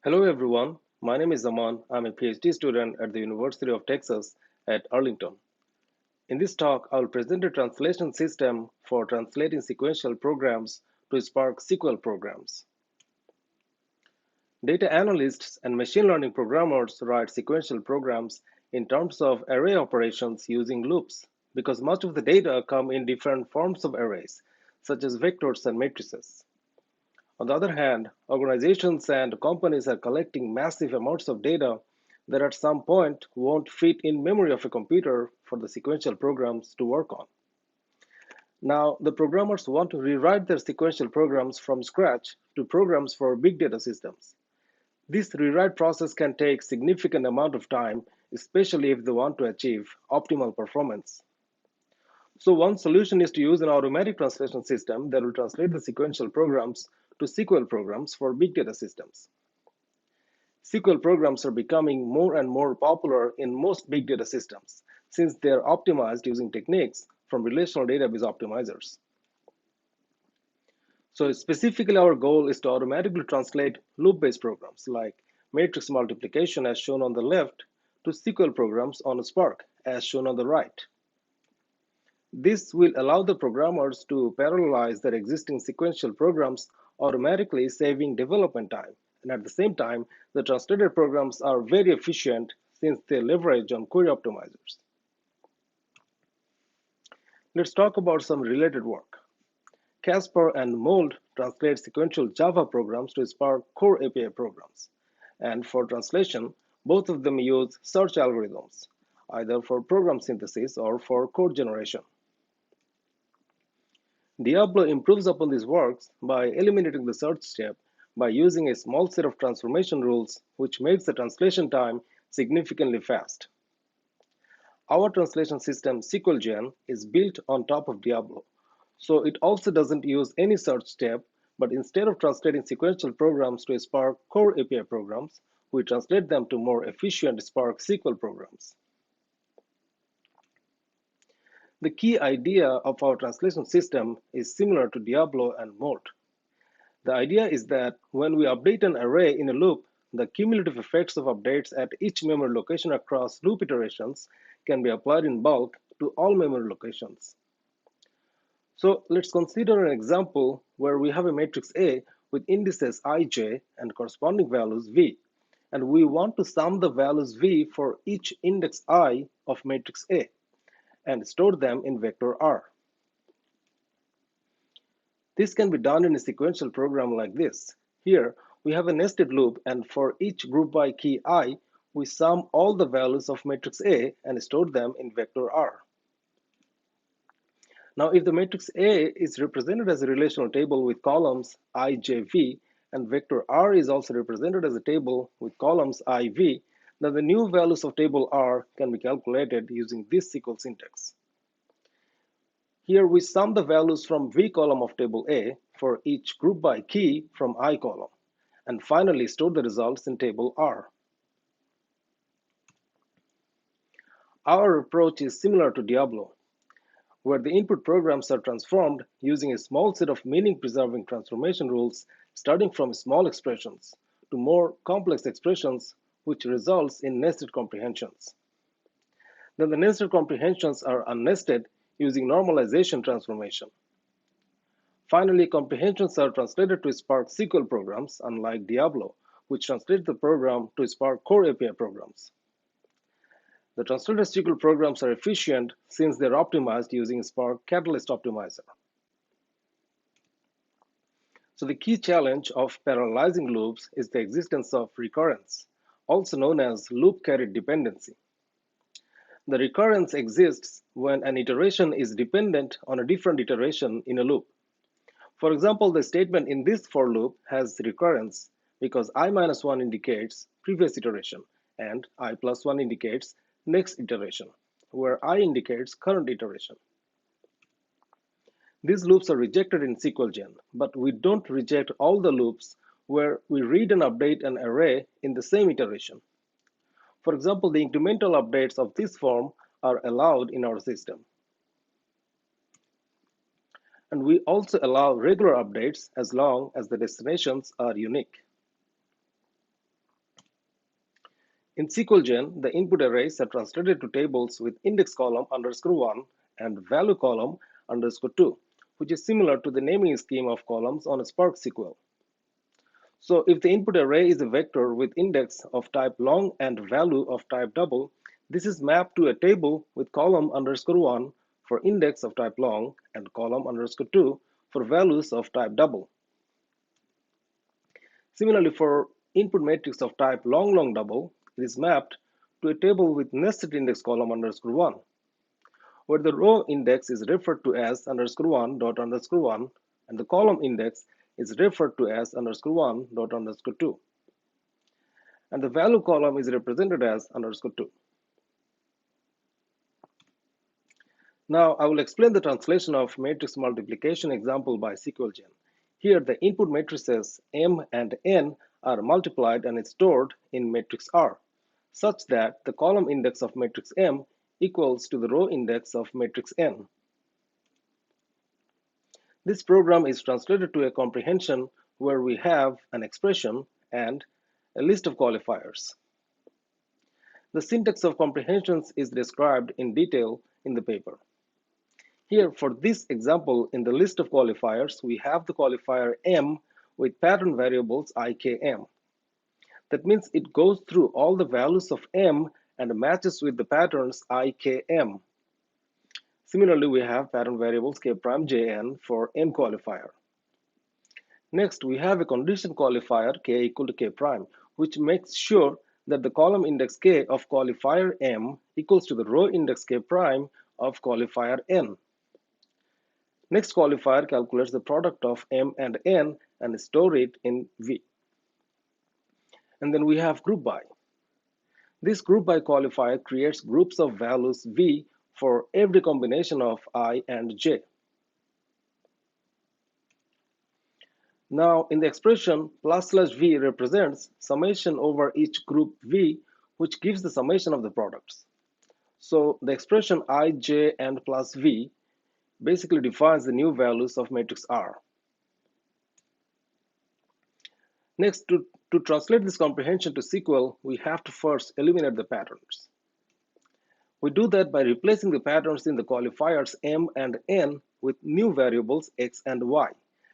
Hello everyone, my name is Zaman. I'm a PhD student at the University of Texas at Arlington. In this talk, I'll present a translation system for translating sequential programs to Spark SQL programs. Data analysts and machine learning programmers write sequential programs in terms of array operations using loops because much of the data come in different forms of arrays, such as vectors and matrices. On the other hand, organizations and companies are collecting massive amounts of data that at some point won't fit in memory of a computer for the sequential programs to work on. Now, the programmers want to rewrite their sequential programs from scratch to programs for big data systems. This rewrite process can take significant amount of time, especially if they want to achieve optimal performance. So one solution is to use an automatic translation system that will translate the sequential programs to SQL programs for big data systems. SQL programs are becoming more and more popular in most big data systems since they are optimized using techniques from relational database optimizers. So specifically, our goal is to automatically translate loop-based programs like matrix multiplication as shown on the left to SQL programs on Spark as shown on the right. This will allow the programmers to parallelize their existing sequential programs, automatically saving development time. And at the same time, the translated programs are very efficient since they leverage on query optimizers. Let's talk about some related work. Casper and Mold translate sequential Java programs to Spark core API programs. And for translation, both of them use search algorithms, either for program synthesis or for code generation. Diablo improves upon these works by eliminating the search step by using a small set of transformation rules, which makes the translation time significantly fast. Our translation system, SQLGen, is built on top of Diablo, so it also doesn't use any search step, but instead of translating sequential programs to Spark core API programs, we translate them to more efficient Spark SQL programs. The key idea of our translation system is similar to Diablo and Mold. The idea is that when we update an array in a loop, the cumulative effects of updates at each memory location across loop iterations can be applied in bulk to all memory locations. So let's consider an example where we have a matrix A with indices ij and corresponding values v, and we want to sum the values v for each index I of matrix A and store them in vector R. This can be done in a sequential program like this. Here, we have a nested loop, and for each group by key I, we sum all the values of matrix A and store them in vector R. Now, if the matrix A is represented as a relational table with columns I, J, V, and vector R is also represented as a table with columns I, V, then the new values of table R can be calculated using this SQL syntax. Here we sum the values from V column of table A for each group by key from I column, and finally store the results in table R. Our approach is similar to Diablo, where the input programs are transformed using a small set of meaning-preserving transformation rules starting from small expressions to more complex expressions, which results in nested comprehensions. Then the nested comprehensions are unnested using normalization transformation. Finally, comprehensions are translated to Spark SQL programs, unlike Diablo, which translates the program to Spark core API programs. The translated SQL programs are efficient since they're optimized using Spark Catalyst Optimizer. So the key challenge of parallelizing loops is the existence of recurrence, also known as loop-carried dependency. The recurrence exists when an iteration is dependent on a different iteration in a loop. For example, the statement in this for loop has recurrence because I minus 1 indicates previous iteration and I plus 1 indicates next iteration, where I indicates current iteration. These loops are rejected in SQLGen, but we don't reject all the loops where we read and update an array in the same iteration. For example, the incremental updates of this form are allowed in our system. And we also allow regular updates as long as the destinations are unique. In SQLGen, the input arrays are translated to tables with index column underscore 1 and value column underscore 2, which is similar to the naming scheme of columns on Spark SQL. So if the input array is a vector with index of type long and value of type double, this is mapped to a table with column underscore 1 for index of type long and column underscore 2 for values of type double. Similarly, for input matrix of type long long double, it is mapped to a table with nested index column underscore 1, where the row index is referred to as underscore 1 dot underscore 1 and the column index is referred to as underscore 1 dot underscore 2. And the value column is represented as underscore 2. Now I will explain the translation of matrix multiplication example by SQLGen. Here the input matrices M and N are multiplied and stored in matrix R, such that the column index of matrix M equals to the row index of matrix N. This program is translated to a comprehension where we have an expression and a list of qualifiers. The syntax of comprehensions is described in detail in the paper. Here, for this example, in the list of qualifiers, we have the qualifier M with pattern variables IKM. That means it goes through all the values of M and matches with the patterns IKM. Similarly, we have pattern variables K prime JN for N qualifier. Next, we have a condition qualifier K equal to K prime, which makes sure that the column index K of qualifier M equals to the row index K prime of qualifier N. Next qualifier calculates the product of M and N and store it in V. And then we have group by. This group by qualifier creates groups of values V for every combination of I and J. Now in the expression +/V represents summation over each group V, which gives the summation of the products. So the expression I, J, and plus V basically defines the new values of matrix R. Next, to translate this comprehension to SQL, we have to first eliminate the patterns. We do that by replacing the patterns in the qualifiers M and N with new variables X and Y,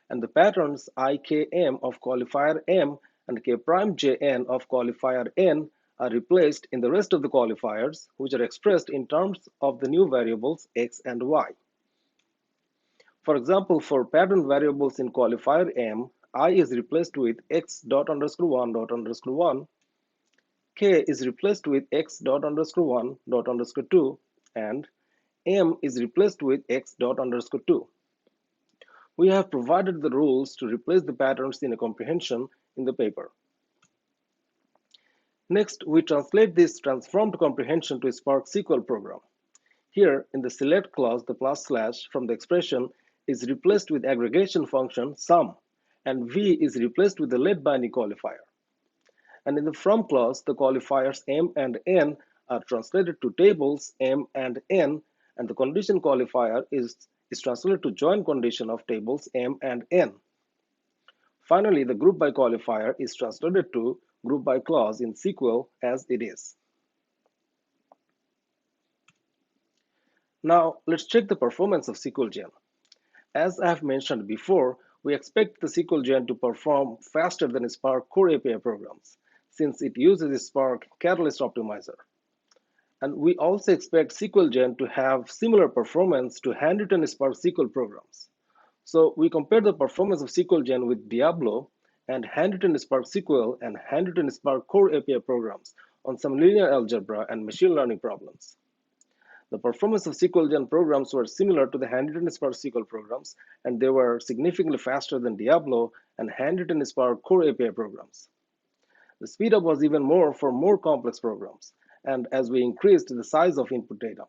and the patterns IKM of qualifier M and K prime JN of qualifier N are replaced in the rest of the qualifiers, which are expressed in terms of the new variables X and Y. For example, for pattern variables in qualifier M, I is replaced with X dot underscore 1 dot underscore 1, K is replaced with X dot underscore 1 dot underscore 2, and M is replaced with X dot underscore 2. We have provided the rules to replace the patterns in a comprehension in the paper. Next, we translate this transformed comprehension to a Spark SQL program. Here, in the select clause, the +/ from the expression is replaced with aggregation function sum, and V is replaced with the let binding qualifier. And in the from clause, the qualifiers M and N are translated to tables M and N, and the condition qualifier is translated to join condition of tables M and N. Finally, the group by qualifier is translated to group by clause in SQL as it is. Now, let's check the performance of SQLGen. As I have mentioned before, we expect the SQLGen to perform faster than Spark Core API programs, since it uses Spark Catalyst Optimizer. And we also expect SQLGen to have similar performance to handwritten Spark SQL programs. So we compare the performance of SQLGen with Diablo and handwritten Spark SQL and handwritten Spark Core API programs on some linear algebra and machine learning problems. The performance of SQLGen programs were similar to the handwritten Spark SQL programs, and they were significantly faster than Diablo and handwritten Spark Core API programs. The speedup was even more for more complex programs, and as we increased the size of input data.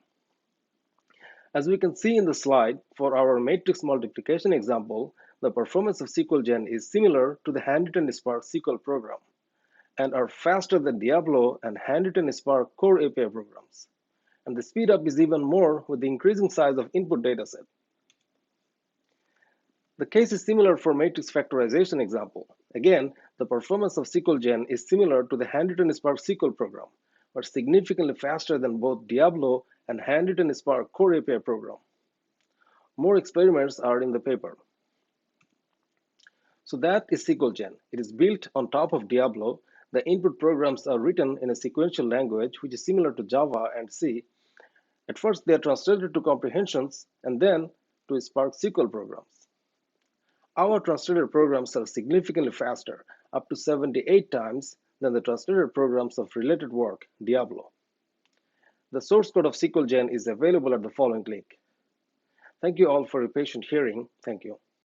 As we can see in the slide, for our matrix multiplication example, the performance of SQLGen is similar to the handwritten Spark SQL program, and are faster than Diablo and handwritten Spark Core API programs. And the speedup is even more with the increasing size of input dataset. The case is similar for matrix factorization example. Again, The performance of SQLGen is similar to the handwritten Spark SQL program, but significantly faster than both Diablo and handwritten Spark Core API program. More experiments are in the paper. So that is SQLGen. It is built on top of Diablo. The input programs are written in a sequential language which is similar to Java and C. At first, they are translated to comprehensions and then to Spark SQL programs. Our translated programs are significantly faster, up to 78 times, than the translated programs of related work, Diablo. The source code of SQLGen is available at the following link. Thank you all for your patient hearing. Thank you.